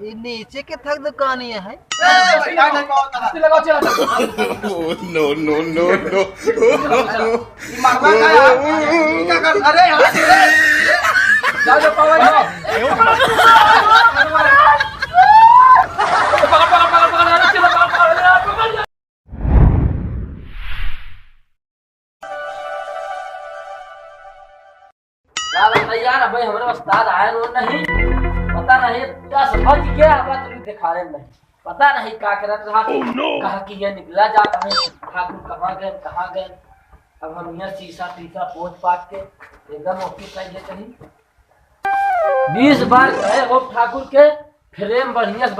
ये नीचे के थक दुकानिया है। नो नो नो नो अरे यार भाई हमारे उस्ताद आए रो नहीं पता नहीं क्या समझ गया अब तुम दिखा रहे नहीं पता नहीं क्या करत रहा कहा कि ये निकला जाता है ठाकुर कहाँ गए अब हम यहाँ शीशा पोछ पाट के एकदम ओके चाहिए कहीं 20 बार गए हो ठाकुर के फ्रेम बढ़िया से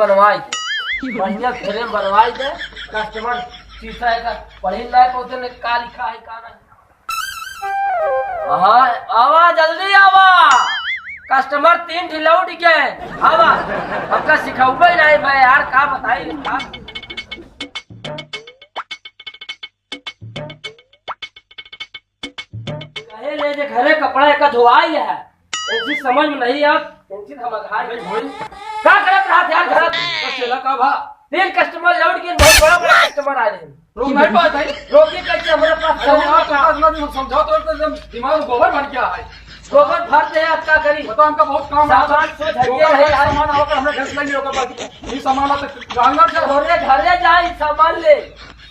बनवाई दे कस्टमर शीशा का पढ़ी लायक होते ने का लिखा है का नहीं हाँ आवा जल्दी आवा कस्टमर 3 ढिला उठ गए आवा हमका सिखाऊबे नहीं भाई यार का बताई कहे ले जे घरे कपड़ा का धोआई है ऐसी समझ में नहीं अब टेंशन हम घाई होई का करत रहा यार घर चला का भा 3 कस्टमर लौट के बहुत बड़ा कस्टमर आ रहे हैं रोक नहीं पाता है रोके कैसे हमारे पास समझाओ तो एकदम दिमाग गोबर बन गया है गोबर भरते हैं आज का करी बता हमका बहुत काम सामान सोच हटिए रहे सामान होकर हमने घर से ले होकर बाकी ये सामान तो गांगर से घरे जाए सामान ले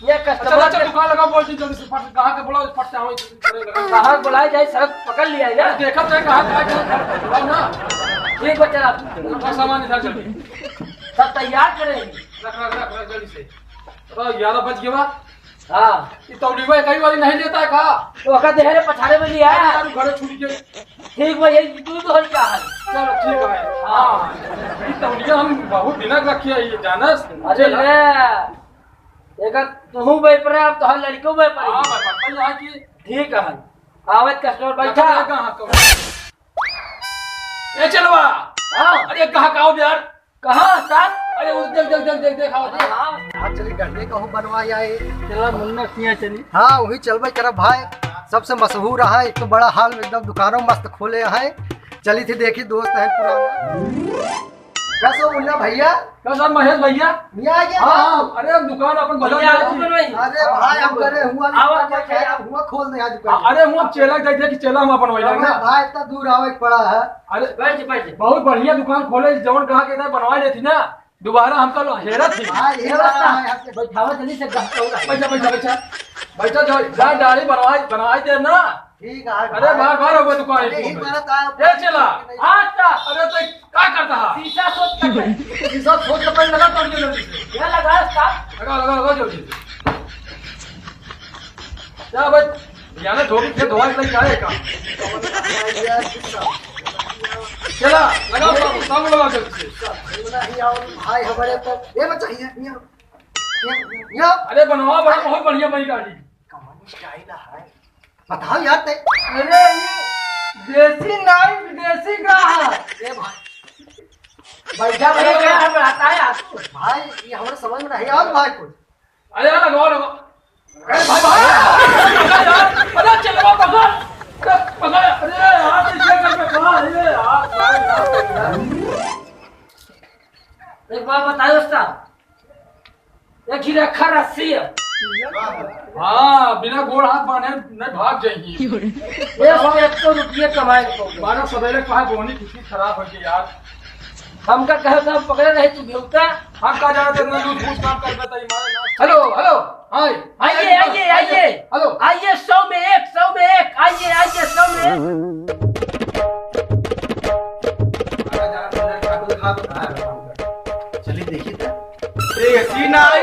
ये कस्टमर अच्छा दुकान लगा बोलती जल्दी से फट कहां के बोला फट जाओ कहां बुलाए जाए सड़क पकड़ लिया है ना देखा तो कहां बुलाओ ना ठीक बच्चा अपना सामान इधर चल सब तैयार करेंगे रख जल्दी से तो 11 बज गया हां ये तौली में कई वाली नहीं लेता है का तो अका देहरे पछाड़े में लिया है यार घर छूट के ठीक भाई ये तू तो हो क्या है चलो ठीक है हां ये तौलिया हम बहुत दिन रखी है ये जानस अरे ले एकर तू बे पर अब तो लड़को बे पर हां भाई यहां की ठीक है आवत कस्टमर बैठा कहां ए चलवा हां अरे कहां काओ यार कहां साहब अरे उस देख आओ हाँ चली गड्ढे कहूँ बनवाई आए। चला मुन्ना किया चली हाँ वही चलबे करब भाई सबसे मशहूर है एक तो बड़ा हाल में एकदम दुकानों मस्त खोले हैं चली थी देखी दोस्त है पुराना कैसे हो मुन्ना भैया क्या सर महेश भैया मियाँ आ गया हां अरे दुकान अपन बदल अरे भाई हम करे हुआ खोल दे आज दुकान अरे हम चेला देख कि चेला हम अपन वैला ना भाई इतना दूर आवे पड़ा है। अरे बैठ बहुत बढ़िया दुकान खोले जवन कहा के इधर बनवा लेती ना दोबारा हमका हेरत थी भाई ये वाला है आपके बैठावा जल्दी से बैठा जा दाढ़ी बनवाई दे ना ठीक है। अरे बार हो गया दुकान यही बात है ए चला आता अरे तो क्या करता है शीशा सोच कर शीशा सोच के पहले लगा तो जल्दी से क्या लगा साहब लगा जल्दी से जा भाई जाने धोबी के धोआ के क्या है का चला लगाओ सब लगाओ जल्दी से भाई हमारे तो ये बच्चा ये अरे बनवा बहुत बढ़िया बनी गाड़ी कमानी स्टाइल है बताओ यार ते अरे ये देसी नाई विदेशी का है ए भाई बैठा बैठा हम आता है आपको भाई ये हमारे समझ में नहीं और भाई कुछ अरे लगाओ अरे भाई अरे चलो पकड़ अरे यार पीछे कर अरे यार एक बात बताओ उस्ताद एक ही रखा रस्सी है हाँ बिना गोड़ हाथ बांधे नहीं भाग जाएगी ये सब 100 रुपये कमाए को बारह सवेरे कहा बोनी कितनी खराब हो गई यार हमका कहे था पकड़े नहीं तू भेवता हम कहा जा रहे थे लूट फूट काम कर देता ईमान हेलो हेलो हाय आइए हेलो आइए 100 में एक आइए 100 में एक चलिए देखिए देसी नाई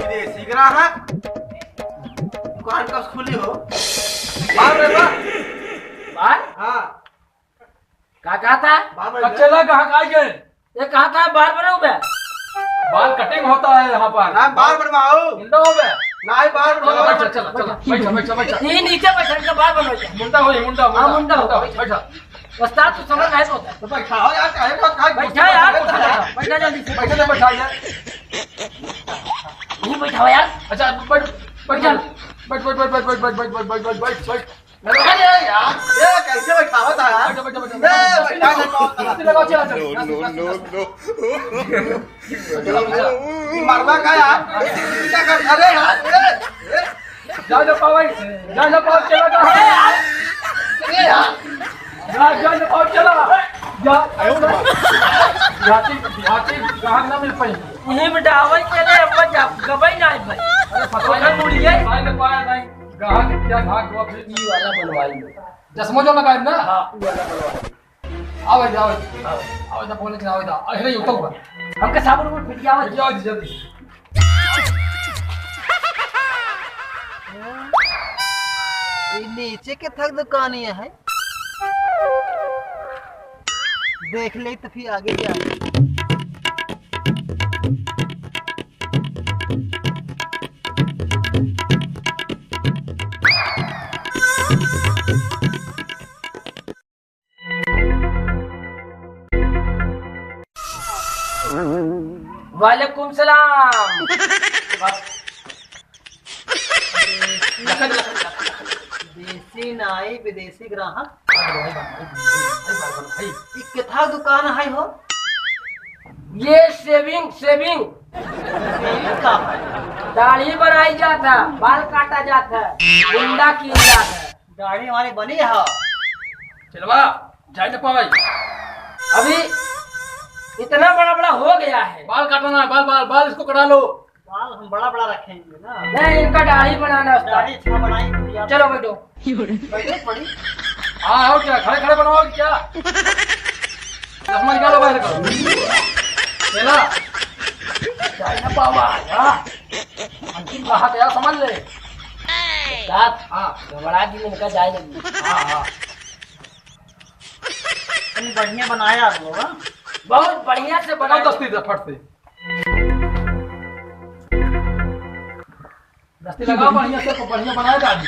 विदेशी ग्राहक दुकान कब खुली हो बाहर रे बा बार हां का कहता अब चला कहाँ आ गए ये कहा था बार बनाऊ बे बाल कटिंग होता है यहाँ पर ना बाल बनवाओ मुंडा हो गया नाई बाल बनवाओ चल बैठा ये नीचे बैठने का बार बनवाई मुंडा हो हाँ, मुंडा हो। बैठा उस्ताद तू समझ नहीं होता तो बैठाओ यार काहे को बैठा यार बैठा जल्दी से बैठा यार नहीं बैठाओ यार अच्छा बैठ बैठ बैठ बैठ बैठ बैठ बैठ बैठ बैठ बैठ बैठ बैठ बैठ अरे यार ये कैसे बैठावत है यार? बैठो, बैठो, बैठो। ए, बैठा ले कौन? रस्सी लगाओ, चला, No, चला। no, no, मरवा का यार? क्या कर? अरे यार जा जा पाओ भाई, जा पाओ, चला जा। अरे यार जा पाओ, चला जा। हाथी ग्राहक ना मिल पाई। यही बिठावे के लिए अब जब गबई नहीं भाई। अरे पकड़ मुड़िए। भाई ने पाया नहीं, ग्राहक क्या घाट हुआ फिर। ई वाला बनवाई लो। चश्मा जो लगाए ना। हां ई वाला बनवाई। आओ जा बोले कि आओ जा। अरे ये उतर हुआ। हमके साबुन में फिट जावे। जाओ जल्दी। ये नीचे के थक दुकानिया है, देख ले तो फिर आगे क्या है। वालेकुम सलाम। देसी नाई विदेशी ग्राहक, ये कितना दुकान है हो? ये सेविंग का दाढ़ी बनाई जाता है, बाल काटा जाता है, गुंडा की जाता है। गाड़ी हमारी बनी है। चलवा जाए ना पाओ। अभी इतना बड़ा बड़ा हो गया है। बाल काटना है, बाल इसको कटा लो। बाल हम बड़ा बड़ा रखेंगे ना। नहीं इनका दाढ़ी बनाना है दाढ़ी उसका। अच्छा बनाई। चलो बैठो। बैठो पड़ी। हाँ और क्या, खड़े बनवाओ क्या? चश्मा निकालो बाहर करो। चला जाए ना पावा यार, अंतिम ग्राहक यार, समझ ले। साहब हाँ घबरा की इनका जाए लगी। हाँ तुम बढ़िया बनाया वो। बहुत बढ़िया से बना बनाओ दस्ती से फट से। दस्ती लगाओ बढ़िया से, बढ़िया बनाए दाढ़ी।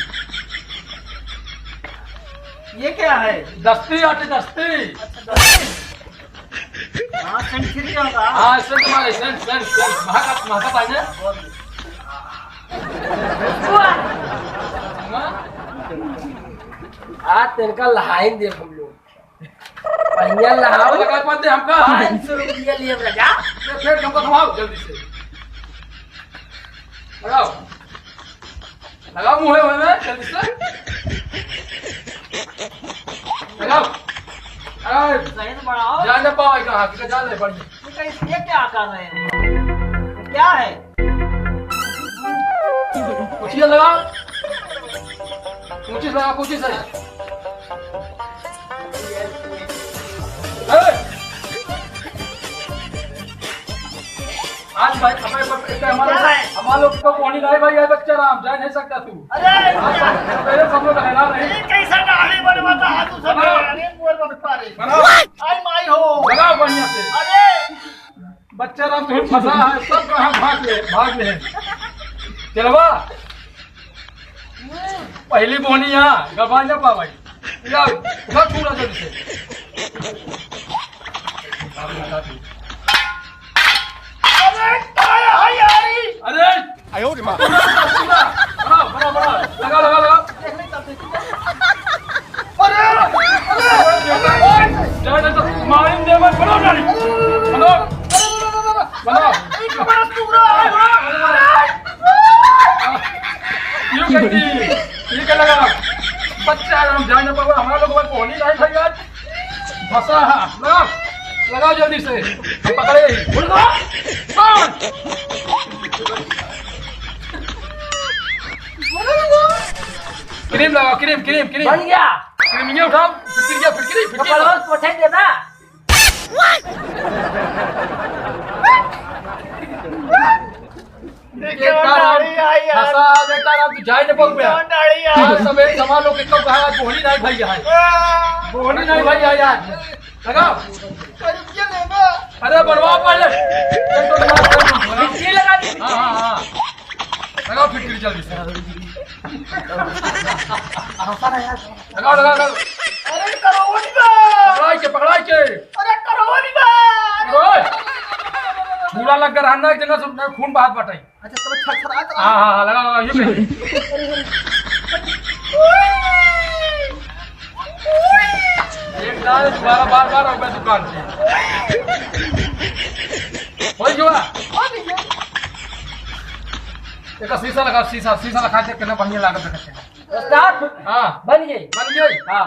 ये क्या है? दस्ती आटे दस्ती। हाँ सेंचुरी होगा। हाँ इससे तुम्हारे सेंस महका पाए। आज इनका लहाइन दे हम लोग। बढ़िया लहाओ। लगा पाते हमका। 500 रुपया लिए रजा। फिर हमको घुमाओ जल्दी से। लगाओ मुँह में जल्दी से। लगाओ। सही से बढ़ाओ। जान ना पाओ ग्राहक का, जान ले बढ़िया। ये क्या कर रहे हैं? क्या है? कुछ लगाओ, कुछ लगा, कुछ से। आज भाई हमारे लोग को पहुंची नहीं भाई, बच्चा राम जा नहीं सकता तू। पहले सब लोग हैरान नहीं। कैसा दाढ़ी बनवाता है तू? सब अरे बोल बता रे। बनाओ, आई माई हो। लगाओ बढ़िया से। अरे बच्चा राम तुम्हें फंसा है, सब कहाँ भाग ले। चलवा पहली बोनी यहाँ गवा ना पा भाई। उठा छूड़ा जल्दी से। अरे आयो रे माँ। बड़ा लगा। मारिन दे मत, बनाओ गाड़ी, बनाओ। ये क्या लगा? बच्चा हम जान ना पाओ, हमारा लोग पहुंच नहीं भाई आज। फंसा है, लगाओ जल्दी से। पकड़े क्रीम लगाओ, क्रीम बन गया। क्रीम ये उठाओ। फिटकरी कपड़ों पोछे देना। जाए न पग पे सब एक समान लोग कितना कहा बोहनी नहीं भाई है, बोहनी नहीं भाई है यार। लगाओ। अरे बनवाओ पहले। फिटकी लगा दी। हाँ लगाओ फिटकरी जल्दी से। लगाओ। अरे करो निका। पकड़ाई के अरे करो निका। पूरा लग कर रहना एक जगह खून बहात बटाई। अच्छा तुम्हें छड़छड़ा हाँ लगाओ ये ना दोबारा बार बार आओ मैं दुकान पे हो जुआ एक शीशा लगा शीशा लगा के कितना बढ़िया लागत है उस्ताद हां बन गई। बन गई हाँ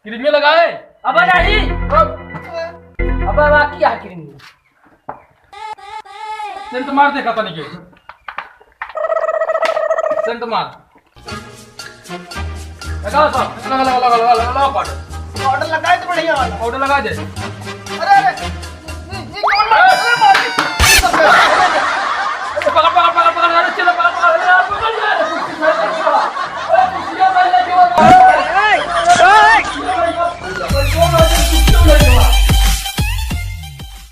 क्रीमी लगाए अब नहीं अब बाकी है क्रीमी। सेंट मार देखा था नहीं सेंट मार लगा सब लगा पाउडर ऑर्डर लगाए तो बढ़िया वाला। पाउडर लगा दे अरे अरे ये कौन मार- अरे मार-